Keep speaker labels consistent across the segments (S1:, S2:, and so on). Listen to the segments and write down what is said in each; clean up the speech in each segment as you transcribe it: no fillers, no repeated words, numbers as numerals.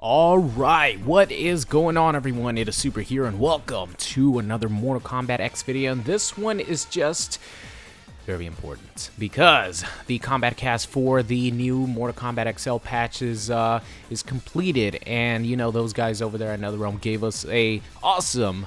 S1: Alright, what is going on, everyone? It is Super here, and welcome to another Mortal Kombat X video. And this one is just very important because the combat cast for the new Mortal Kombat XL patch is completed, and you know, those guys over there at NetherRealm gave us a awesome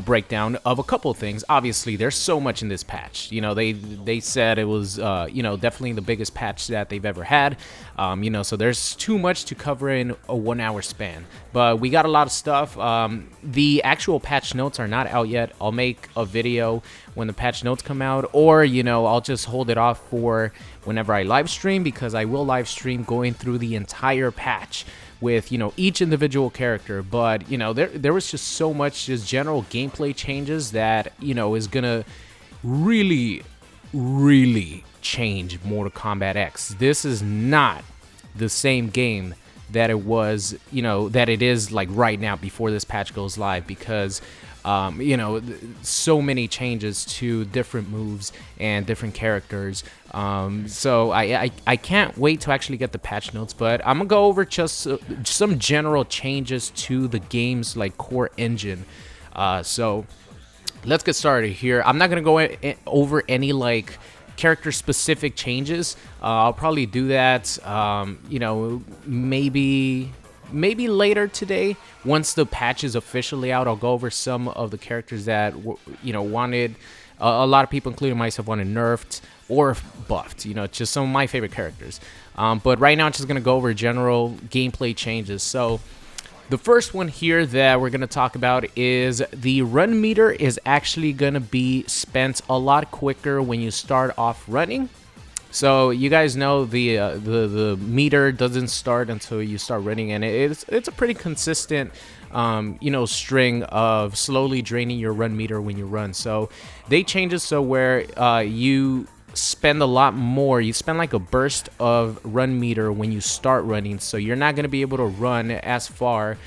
S1: breakdown of a couple of things. Obviously, there's so much in this patch. They said it was definitely the biggest patch that they've ever had. So there's too much to cover in a 1 hour span. But we got a lot of stuff. The actual patch notes are not out yet. I'll make a video when the patch notes come out, or I'll just hold it off for whenever I live stream, because I will live stream going through the entire patch with each individual character. But there was just so much just general gameplay changes that is gonna really change Mortal Kombat X. This is not the same game that it was, that it is like right now before this patch goes live, because so many changes to different moves and different characters. So I can't wait to actually get the patch notes, but I'm gonna go over just some general changes to the game's like core engine. So let's get started here. I'm not gonna go over any like character specific changes. I'll probably do that maybe later today. Once the patch is officially out, I'll go over some of the characters that wanted, a lot of people including myself wanted nerfed or buffed, just some of my favorite characters. But right now I'm just gonna go over general gameplay changes. So the first one here that we're gonna talk about is the run meter is actually gonna be spent a lot quicker when you start off running. So you guys know the meter doesn't start until you start running, and it's a pretty consistent string of slowly draining your run meter when you run. So they change it so where you spend a lot more. You spend like a burst of run meter when you start running, so you're not going to be able to run as far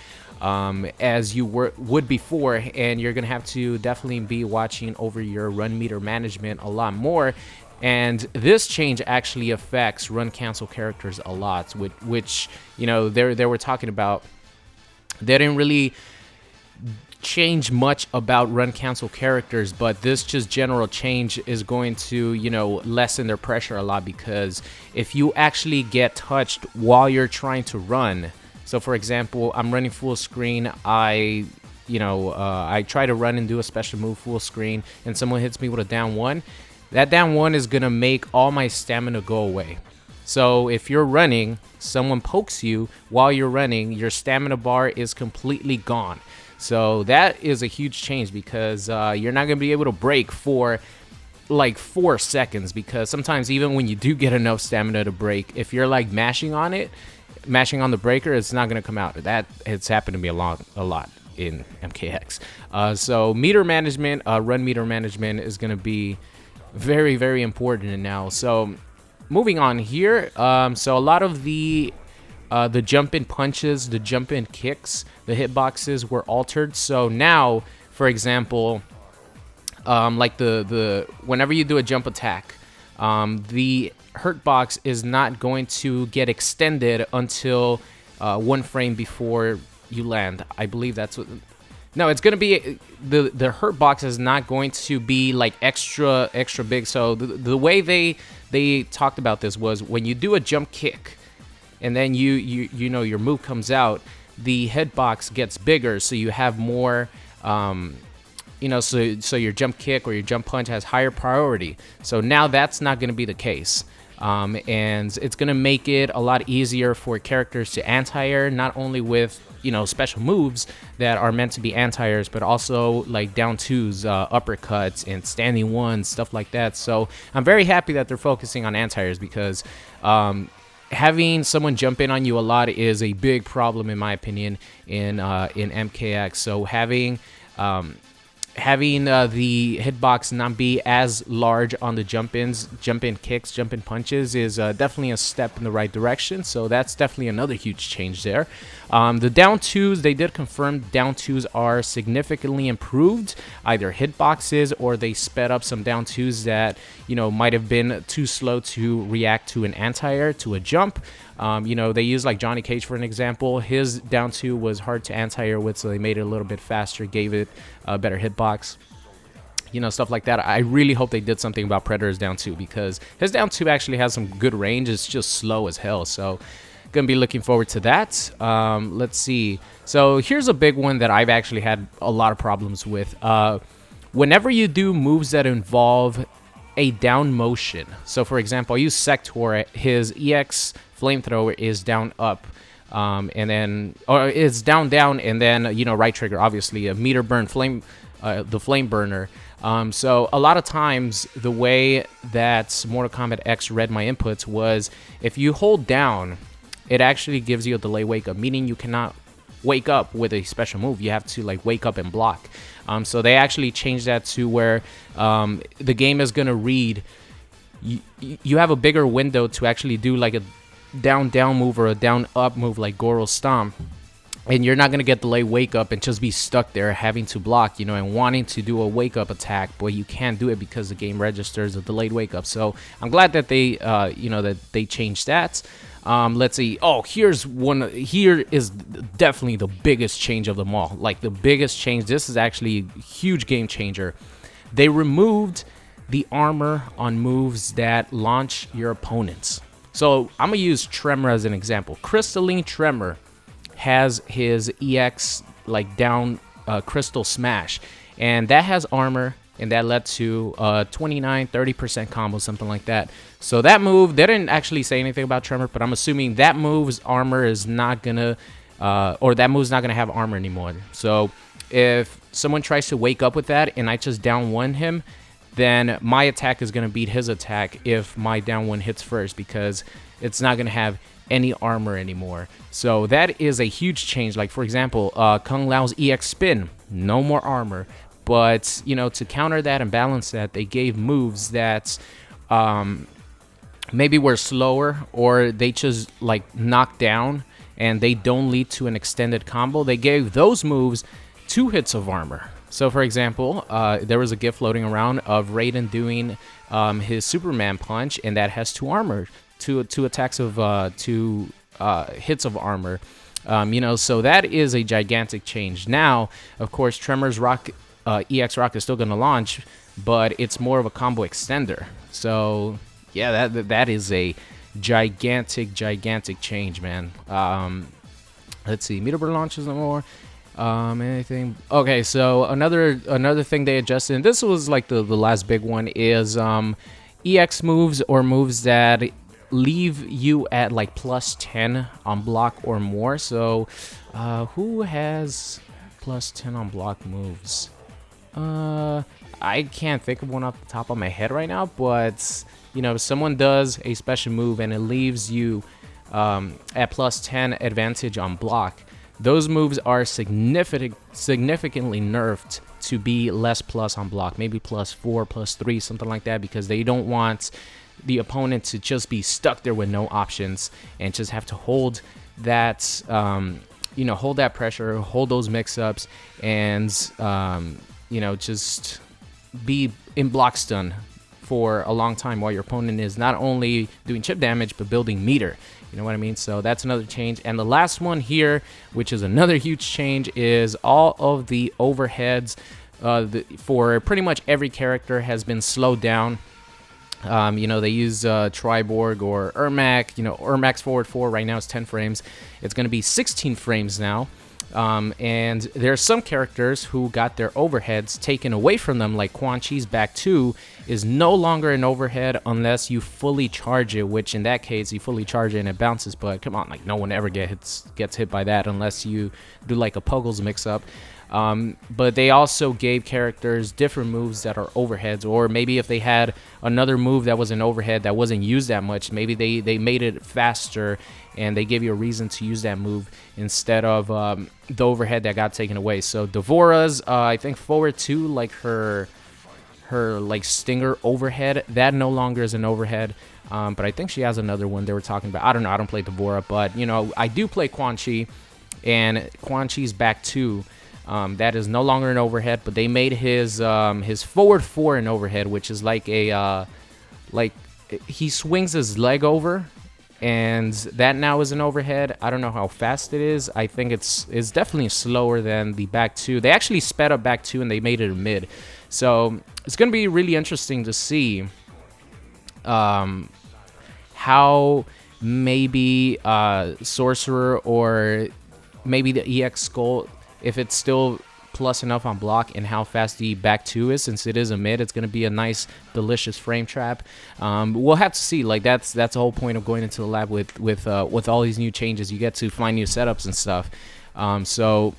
S1: as you would before, and you're gonna have to definitely be watching over your run meter management a lot more. And this change actually affects run cancel characters a lot, which they were talking about. They didn't really change much about run cancel characters, but this just general change is going to lessen their pressure a lot, because if you actually get touched while you're trying to run, so for example, I'm running full screen, I try to run and do a special move full screen, and someone hits me with a down one. That down one is gonna make all my stamina go away. So if you're running, someone pokes you while you're running, your stamina bar is completely gone. So that is a huge change, because you're not gonna be able to break for like 4 seconds, because sometimes even when you do get enough stamina to break, if you're like mashing on the breaker, it's not gonna come out. That has happened to me a lot in MKX. So meter management, run meter management is gonna be very important now. So moving on here, so a lot of the jump in punches, the jump in kicks, the hitboxes were altered. So now, for example, like the whenever you do a jump attack, the hurt box is not going to get extended until 1 frame before you land. I believe that's what. No, it's gonna be the hurt box is not going to be like extra big. So the way they talked about this was when you do a jump kick, and then your move comes out, the head box gets bigger, so you have more. So your jump kick or your jump punch has higher priority. So now that's not going to be the case. And it's going to make it a lot easier for characters to anti-air, not only with special moves that are meant to be anti-airs, but also like down twos, uppercuts, and standing ones, stuff like that. So I'm very happy that they're focusing on anti-airs, because having someone jump in on you a lot is a big problem, in my opinion, in MKX. So having the hitbox not be as large on the jump-in kicks, jump-in punches is definitely a step in the right direction. So that's definitely another huge change there. The down twos, they did confirm down twos are significantly improved, either hitboxes or they sped up some down twos that, you know, might have been too slow to react to an anti-air, to a jump. You know, they used like Johnny Cage for an example. His down two was hard to anti-air with, so they made it a little bit faster, gave it a better hitbox. You know, stuff like that. I really hope they did something about Predator's down two, because his down two actually has some good range. It's just slow as hell. So gonna be looking forward to that. Let's see. So here's a big one that I've actually had a lot of problems with. Whenever you do moves that involve a down motion. So for example, I use Sector. His EX flamethrower is down up. And then, or it's down down, and then, you know, right trigger, obviously a meter burn flame, the flame burner. So a lot of times the way that Mortal Kombat X read my inputs was, if you hold down, it actually gives you a delay wake up, meaning you cannot wake up with a special move. You have to like wake up and block. So they actually changed that to where the game is gonna read, you have a bigger window to actually do like a down down move or a down up move like Goro Stomp, and you're not gonna get delay wake up and just be stuck there having to block, you know, and wanting to do a wake up attack, but you can't do it because the game registers a delayed wake up. So I'm glad that they you know, that they changed that. Let's see. Oh, here's one. Here is definitely the biggest change of them all. Like the biggest change. This is actually a huge game changer. They removed the armor on moves that launch your opponents. So I'm gonna use Tremor as an example. Crystalline Tremor has his EX like down Crystal Smash, and that has armor, and that led to 29-30% combo, something like that. So that move, they didn't actually say anything about Tremor, but I'm assuming that move's armor is not gonna, or that move's not gonna have armor anymore. So if someone tries to wake up with that and I just down one him, then my attack is gonna beat his attack if my down one hits first, because it's not gonna have any armor anymore. So that is a huge change. Like for example, Kung Lao's EX Spin, no more armor. But, you know, to counter that and balance that, they gave moves that maybe were slower, or they just like knock down and they don't lead to an extended combo. They gave those moves 2 hits of armor. So for example, there was a GIF floating around of Raiden doing his Superman punch, and that has 2 armor, two attacks of 2 hits of armor. You know, so that is a gigantic change. Now, of course, Tremor's EX Rock is still going to launch, but it's more of a combo extender. So yeah, that is a gigantic change, man. Let's see, meter burn launches no more. Anything? Okay, so another thing they adjusted, and this was like the last big one, is EX moves, or moves that leave you at like plus 10 on block or more. So who has plus 10 on block moves? I can't think of one off the top of my head right now, but you know, if someone does a special move and it leaves you at plus 10 advantage on block, those moves are significantly nerfed to be less plus on block, maybe plus 4, plus 3, something like that, because they don't want the opponent to just be stuck there with no options and just have to hold that, you know, hold that pressure, hold those mix-ups, and you know, just be in block stun for a long time while your opponent is not only doing chip damage but building meter. You know what I mean? So that's another change. And the last one here, which is another huge change, is all of the overheads for pretty much every character has been slowed down. You know, they use Triborg or Ermac. You know, Ermac's forward 4 right now is 10 frames. It's going to be 16 frames now. And there are some characters who got their overheads taken away from them, like Quan Chi's back 2 is no longer an overhead unless you fully charge it, which in that case you fully charge it and it bounces. But come on, like no one ever gets hit by that unless you do like a Puggles mix-up. But they also gave characters different moves that are overheads, or maybe if they had another move that was an overhead that wasn't used that much, maybe they made it faster and they gave you a reason to use that move instead of the overhead that got taken away. So Devora's, I think forward 2, like her like Stinger overhead, that no longer is an overhead. But I think she has another one they were talking about. I don't know, I don't play Devora, but you know, I do play Quan Chi. and Quan Chi's back 2. That is no longer an overhead, but they made his forward 4 an overhead, which is like a like he swings his leg over, and that now is an overhead. I don't know how fast it is. I think it's definitely slower than the back 2. They actually sped up back 2 and they made it a mid. So it's gonna be really interesting to see how maybe Sorcerer or maybe the EX Skull, if it's still plus enough on block, and how fast the back 2 is, since it is a mid. It's going to be a nice, delicious frame trap. We'll have to see. Like, that's the whole point of going into the lab with all these new changes. You get to find new setups and stuff. So,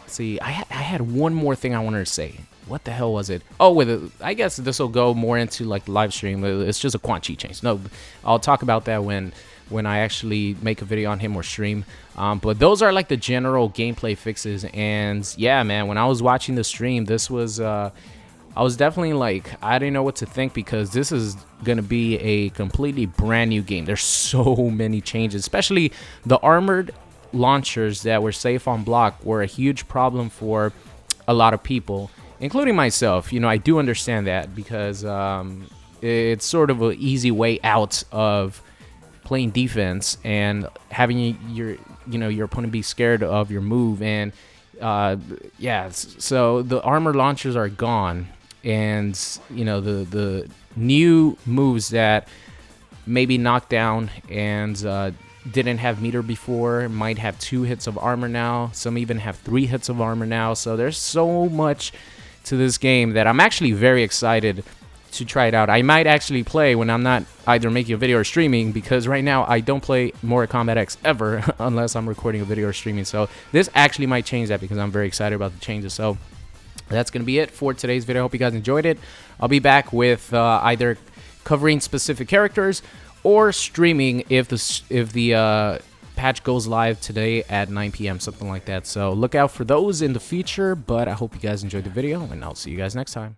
S1: see, I had one more thing I wanted to say. What the hell was it? Oh, I guess this will go more into like live stream. It's just a Quan Chi change. No, I'll talk about that when I actually make a video on him or stream. But those are like the general gameplay fixes. And yeah, man, when I was watching the stream, this was I was definitely like, I didn't know what to think, because this is gonna be a completely brand new game. There's so many changes, especially the armored launchers that were safe on block were a huge problem for a lot of people, including myself. You know, I do understand that, because it's sort of an easy way out of playing defense and having your opponent be scared of your move. And yeah, so the armor launchers are gone, and the new moves that maybe knocked down and didn't have meter before might have 2 hits of armor now. Some even have 3 hits of armor now. So there's so much to this game that I'm actually very excited to try it out. I might actually play when I'm not either making a video or streaming, because right now I don't play Mortal Kombat X ever unless I'm recording a video or streaming. So this actually might change that, because I'm very excited about the changes. So that's going to be it for today's video. I hope you guys enjoyed it. I'll be back with either covering specific characters or streaming if the patch goes live today at 9 p.m., something like that. So look out for those in the future, but I hope you guys enjoyed the video, and I'll see you guys next time.